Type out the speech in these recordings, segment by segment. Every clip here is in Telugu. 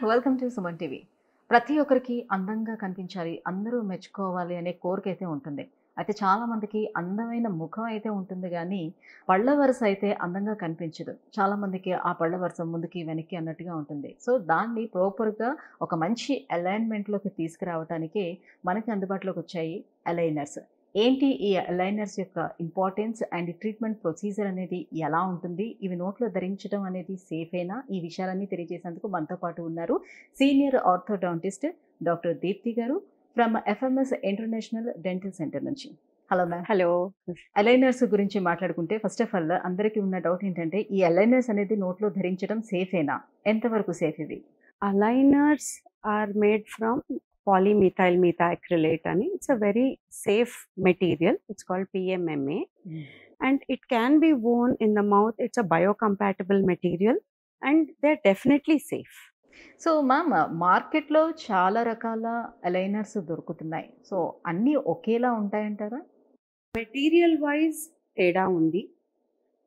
Welcome to Suman TV. ప్రతి ఒక్కరికి అందంగా కనిపించాలి, అందరూ మెచ్చుకోవాలి అనే కోరికైతే ఉంటుంది. అయితే చాలామందికి అందమైన ముఖం అయితే ఉంటుంది గానీ, పళ్ళ వరుస అయితే అందంగా కనిపించదు. చాలామందికి ఆ పళ్ళ వరుస ముందుకి, వెనక్కి అన్నట్టుగా ఉంటుంది. సో, దాన్ని ప్రాపర్‌గా ఒక మంచి అలైన్‌మెంట్‌లోకి తీసుకురావటానికే మనకి అందుబాటులోకొచ్చాయి అలైనర్స్. ఏంటి ఈ అలైనర్స్ యొక్క ఇంపార్టెన్స్ అండ్ ట్రీట్మెంట్ ప్రొసీజర్ అనేది ఎలా ఉంటుంది? ఇవి నోట్లో ధరించడం అనేది సేఫేనా? ఈ విషయాలన్నీ తెలియజేసేందుకు మనతో పాటు ఉన్నారు సీనియర్ ఆర్థోడాంటిస్ట్ డాక్టర్ దీప్తి గారు from FMS international dental centre నుంచి. Hello ma'am. హలో. అలైనర్స్ గురించి మాట్లాడుకుంటే ఫస్ట్ ఆఫ్ ఆల్ అందరికీ ఉన్న డౌట్ ఏంటంటే ఈ అలైనర్స్ అనేది నోట్లో ధరించడం సేఫేనా? ఎంతవరకు సేఫ్ ఇవి? Aligners are made from polymethyl methacrylate అని. It's a very safe material. It's called PMMA and it can be worn in the mouth. It's a biocompatible material and they're definitely safe. So ma'am, మార్కెట్‌లో చాలా రకాల అలైనర్స్ దొరుకుతున్నాయి. సో అన్నీ ఒకేలా ఉంటాయంటారా? మెటీరియల్ వైజ్ తేడా ఉంది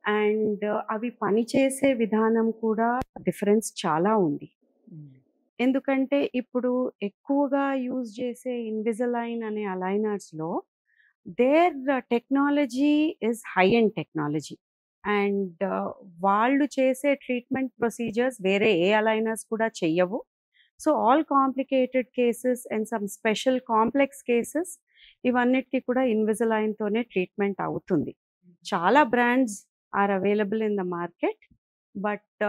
అండ్ అవి పనిచేసే విధానం కూడా డిఫరెన్స్ చాలా ఉంది. ఎందుకంటే ఇప్పుడు ఎక్కువగా యూజ్ చేసే ఇన్విజిలైన్ అనే అలైనర్స్లో their technology is high and technology and వాళ్ళు చేసే ట్రీట్మెంట్ ప్రొసీజర్స్ వేరే ఏ అలైనర్స్ కూడా చెయ్యవు. So all complicated cases and some special complex cases ఇవన్నిటికీ కూడా ఇన్విజిలైన్తోనే ట్రీట్మెంట్ అవుతుంది. చాలా brands are available in the market but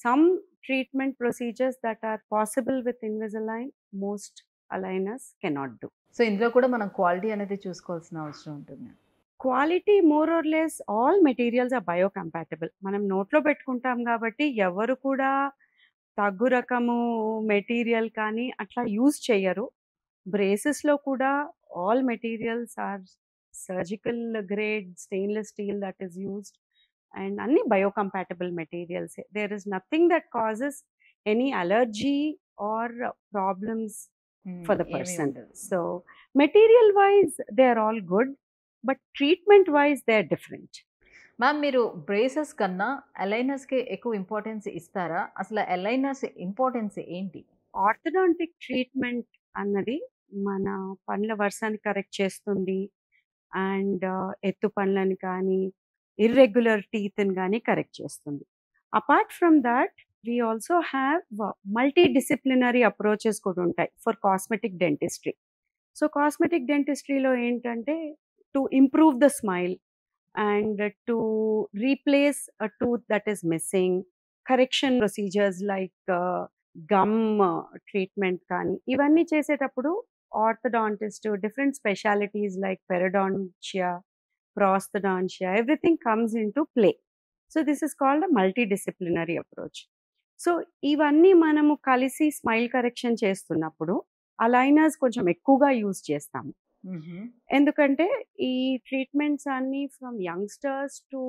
some treatment procedures that are possible with Invisalign, most aligners cannot do. So ఇందులో కూడా మనం క్వాలిటీ అనేది చూసుకోవాల్సిన అవసరం ఉంటుంది. Quality more or less all materials are biocompatible. మనం నోట్లో పెట్టుకుంటాం కాబట్టి ఎవరు కూడా తగ్గు రకము మెటీరియల్ కానీ అట్లా యూజ్ చేయరు. బ్రేసెస్లో కూడా all materials are surgical grade stainless steel that is used and అన్ని biocompatible materials. There is nothing that causes any allergy or problems for the person. So material wise they are all good but treatment wise they are different. Ma'am, మీరు బ్రేసెస్ కన్నా అలైనర్స్‌కి ఎక్కువ ఇంపార్టెన్స్ ఇస్తారా? అసలు అలైనర్స్ ఇంపార్టెన్స్ ఏంటి? ఆర్థోడాంటిక్ ట్రీట్మెంట్ అన్నది మన పండ్ల వరుసని కరెక్ట్ చేస్తుంది అండ్ ఎత్తు పండ్లని కానీ irregular teeth కానీ కరెక్ట్ చేస్తుంది. Apart from that we also have multidisciplinary approaches కూడా ఉంటాయి for cosmetic dentistry. So cosmetic డెంటిస్ట్రీలో ఏంటంటే to improve the smile and to replace a tooth that is missing, correction procedures like gum treatment కానీ ఇవన్నీ చేసేటప్పుడు orthodontist different specialities like periodontia, prosthodontia, everything comes into play. So this is called a multidisciplinary approach. So ఇవన్నీ మనము కలిసి స్మైల్ కరెక్షన్ చేస్తున్నప్పుడు అలైనర్స్ కొంచెం ఎక్కువగా యూజ్ చేస్తాము. ఎందుకంటే ఈ ట్రీట్మెంట్స్ అన్ని from youngsters to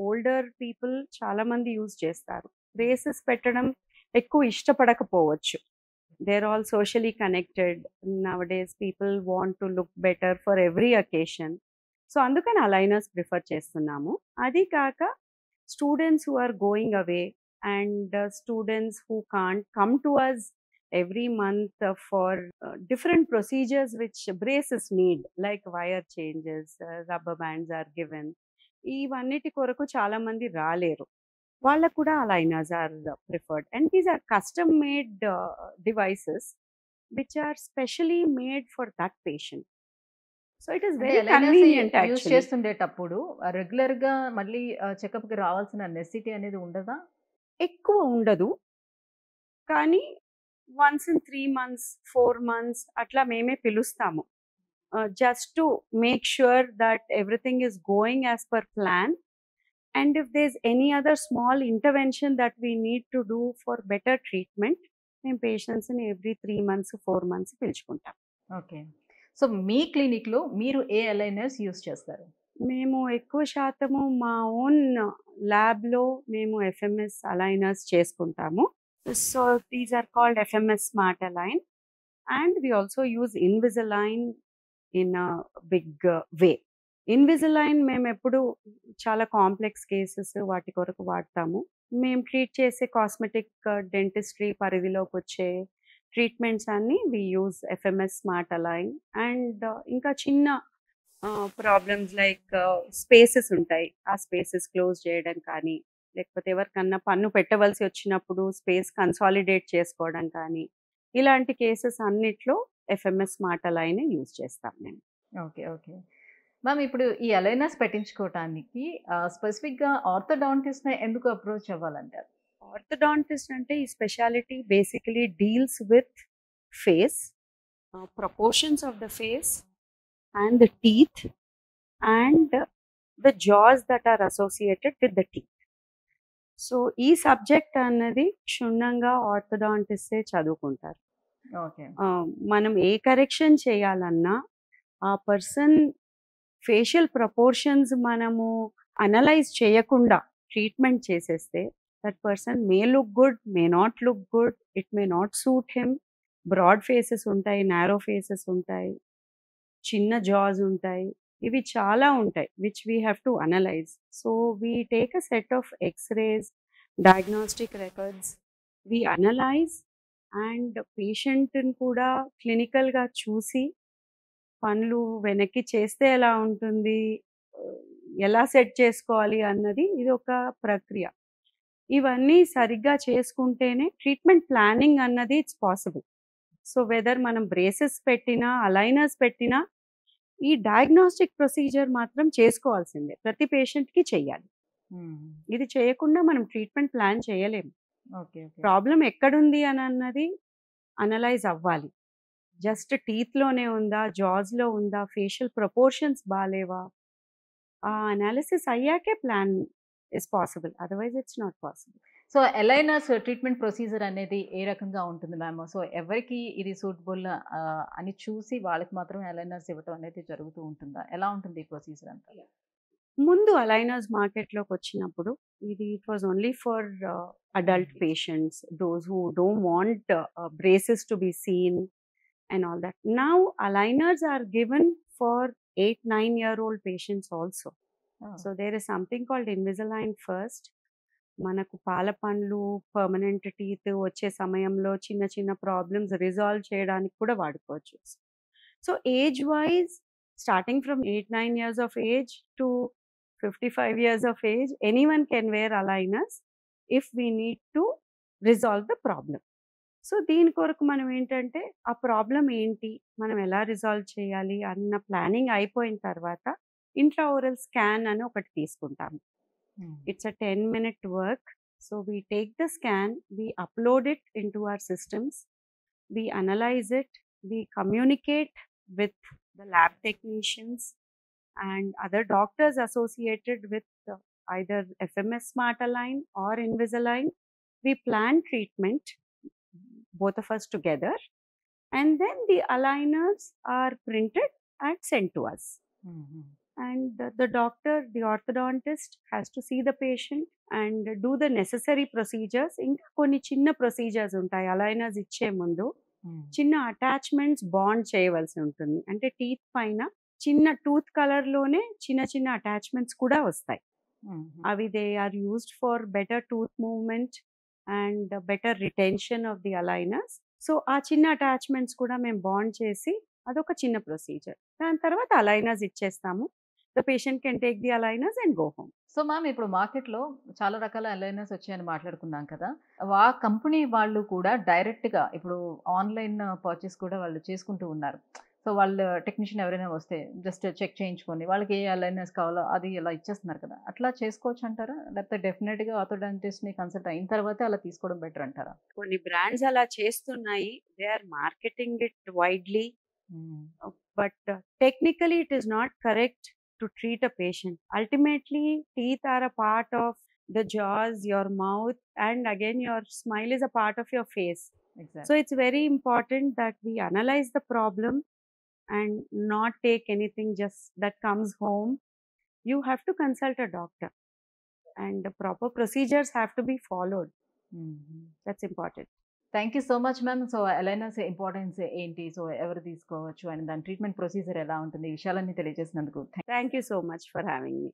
older people చాలా మంది యూజ్ చేస్తారు. బ్రేసెస్ పెట్టడం ఎక్కువ ఇష్టపడకపోవచ్చు. they're all socially connected nowadays. People want to look better for every occasion. So అందుకని అలైనర్స్ ప్రిఫర్ చేస్తున్నాము. అది కాక students who are going away and students who can't come to us every month for different procedures which braces need like wire changes, rubber bands are given. ఇవన్నిటి కొరకు చాలా మంది రాలేరు. వాళ్ళకు కూడా aligners are preferred and these are custom made devices which are specially made for that patient. So it is very convenient. Use చేస్తుండేటప్పుడు రెగ్యులర్‌గా మళ్ళీ చెకప్‌కి రావాల్సిన నెసెసిటీ అనేది ఉండదా? ఎక్కువ ఉండదు. కానీ వన్స్ ఇన్ 3 months, 4 months అట్లా మేమే పిలుస్తాము. Just to make sure that everything is going as per plan and if there is any other small intervention that we need to do for better treatment మేము పేషెంట్స్ని ఎవ్రీ 3 months, 4 months పిలుచుకుంటాం. ఓకే. సో మీ క్లినిక్‌లో మీరు ఏ అలైనర్స్ యూజ్ చేస్తారు? మేము ఎక్కువ శాతము మా ఓన్ ల్యాబ్లో మేము ఎఫ్ఎంఎస్ అలైనర్స్ చేసుకుంటాము. So these are called FMS smart align and we also use Invisalign in a big way. Invisalign మేము ఎప్పుడు చాలా కాంప్లెక్స్ కేసెస్ వాటి కొరకు వాడతాము. మేము ట్రీట్ చేసే కాస్మెటిక్ డెంటిస్ట్రీ పరిధిలోకి వచ్చే ట్రీట్మెంట్స్ అన్నీ we use FMS smart align. And ఇంకా చిన్న ప్రాబ్లమ్స్ లైక్ స్పేసెస్ ఉంటాయి, ఆ స్పేసెస్ క్లోజ్ చేయడం కానీ, లేకపోతే ఎవరికన్నా పన్ను పెట్టవలసి వచ్చినప్పుడు స్పేస్ కన్సాలిడేట్ చేసుకోవడం కానీ, ఇలాంటి కేసెస్ అన్నిట్లో ఎఫ్ఎంఎస్ స్మార్ట్ అలైన్ యూజ్ చేస్తాం మేము. ఓకే. ఓకే. మ్యామ్ ఇప్పుడు ఈ అలైనర్స్ పెట్టించుకోవటానికి స్పెసిఫిక్‌గా ఆర్థోడాంటిస్ట్‌ని ఎందుకు అప్రోచ్ అవ్వాలంటారు? ఆర్థోడాంటిస్ట్ అంటే ఈ speciality basically deals with face, proportions of the face and the teeth and the jaws that are associated with the teeth. So ఈ సబ్జెక్ట్ అన్నది క్షుణ్ణంగా ఆర్థోడాంటిస్టే చదువుకుంటారు. ఓకే. మనం ఏ కరెక్షన్ చేయాలన్నా ఆ పర్సన్ ఫేషియల్ ప్రపోర్షన్స్ మనము అనలైజ్ చేయకుండా ట్రీట్మెంట్ చేసేస్తే that person may look good, may not look good, it may not suit him. Broad faces ఉంటాయి, నారో ఫేసెస్ ఉంటాయి, చిన్న జాస్ ఉంటాయి, ఇవి చాలా ఉంటాయి which we have to analyse. So we take a set of x-rays, diagnostic records, we analyse and పేషెంట్ని కూడా క్లినికల్గా చూసి పనులు వెనక్కి చేస్తే ఎలా ఉంటుంది, ఎలా సెట్ చేసుకోవాలి అన్నది ఇది ఒక ప్రక్రియ. ఇవన్నీ సరిగ్గా చేసుకుంటేనే ట్రీట్మెంట్ ప్లానింగ్ అన్నది ఇట్స్ పాసిబుల్. సో వెదర్ మనం బ్రేసెస్ పెట్టినా అలైనర్స్ పెట్టినా ఈ డయాగ్నోస్టిక్ ప్రొసీజర్ మాత్రం చేసుకోవాల్సిందే, ప్రతి పేషెంట్కి చెయ్యాలి. ఇది చేయకుండా మనం ట్రీట్మెంట్ ప్లాన్ చేయలేము. ఓకే. ఓకే. ప్రాబ్లం ఎక్కడుంది అని అన్నది అనలైజ్ అవ్వాలి. జస్ట్ టీత్లోనే ఉందా, జాస్లో ఉందా, ఫేషియల్ ప్రపోర్షన్స్ బాలేవా, ఆ అనాలిసిస్ అయ్యాకే plan is possible, otherwise it's not possible. So aligners treatment procedure అనేది ఏ రకంగా ఉంటుంది మ్యామ్? సో ఎవరికి ఇది సూటబుల్ అని చూసి వాళ్ళకి మాత్రమే అలైనర్స్ ఇవ్వటం అనేది జరుగుతూ ఉంటుందా? ఎలా ఉంటుంది ఈ ప్రొసీజర్ అంతా? ముందు అలైనర్స్ మార్కెట్లోకి వచ్చినప్పుడు ఇది it was only for adult patients, those who don't want braces to be seen and all that. Now aligners are given for 8-9-year-old patients also. Oh. So there is something called Invisalign first. మనకు పాల పండ్లు, పర్మనెంట్ టీత్ వచ్చే సమయంలో చిన్న చిన్న ప్రాబ్లమ్స్ రిజాల్వ్ చేయడానికి కూడా వాడుకోవచ్చు. So age wise starting from 8-9 years of age to 55 years of age, anyone can wear aligners if we need to resolve the problem. So దీని కొరకు మనం ఏంటంటే ఆ ప్రాబ్లం ఏంటి, మనం ఎలా రిజాల్వ్ చేయాలి అన్న ప్లానింగ్ అయిపోయిన తర్వాత ఇంట్రాఓరల్ స్కాన్ అని ఒకటి తీసుకుంటాము. It's a 10-minute work. So we take the scan, we upload it in to our systems, we analyse it, we communicate with the lab technicians and other doctors associated with either FMS Smart Align or Invisalign. We plan treatment, both of us together, and then the aligners are printed and sent to us. And the doctor, the orthodontist, has to see the patient and do the necessary procedures. ఇంకా కొన్ని చిన్న procedures ఉంటాయి aligners ఇచ్చే ముందు. చిన్న అటాచ్మెంట్స్ బాండ్ చేయవలసి ఉంటుంది. అంటే టీత్ పైన చిన్న టూత్ కలర్లోనే చిన్న చిన్న అటాచ్మెంట్స్ కూడా వస్తాయి. అవి they are used for better tooth movement and better retention of the aligners. So ఆ చిన్న అటాచ్మెంట్స్ కూడా మేము బాండ్ చేసి అదొక చిన్న ప్రొసీజర్. దాని తర్వాత అలైనర్స్ ఇచ్చేస్తాము. The patient can take the aligners and go home. So ma'am ఇప్పుడు మార్కెట్లో చాలా రకాల అలైనర్స్ వచ్చాయని మాట్లాడుకున్నాం కదా, ఆ కంపెనీ వాళ్ళు కూడా డైరెక్ట్గా ఇప్పుడు ఆన్లైన్ పర్చేస్ కూడా వాళ్ళు చేసుకుంటూ ఉన్నారు. సో వాళ్ళు టెక్నీషియన్ ఎవరైనా వస్తే జస్ట్ చెక్ చేయించుకొని వాళ్ళకి ఏ అలైనర్స్ కావాలో అది ఇలా ఇచ్చేస్తున్నారు కదా, అట్లా చేసుకోవచ్చు అంటారా? లేకపోతే డెఫినెట్గా ఆర్థోడాంటిస్ట్ని కన్సల్ట్ అయిన తర్వాత అలా తీసుకోవడం బెటర్ అంటారా? కొన్ని బ్రాండ్స్ అలా చేస్తున్నాయి, they are marketing it widely, but technically it is not correct to treat a patient. Ultimately, teeth are a part of the jaws, your mouth, and again your smile is a part of your face. Exactly. So it's very important that we analyze the problem and not take anything just that comes home. You have to consult a doctor and the proper procedures have to be followed. That's important. Thank you so much ma'am. So aligners importance ఏంటి, సో ఎవరు తీసుకోవచ్చు అండ్ దాని ట్రీట్మెంట్ ప్రొసీజర్ ఎలా ఉంటుంది, ఈ విషయాలన్నీ తెలియజేసినందుకు thank you so much for having me.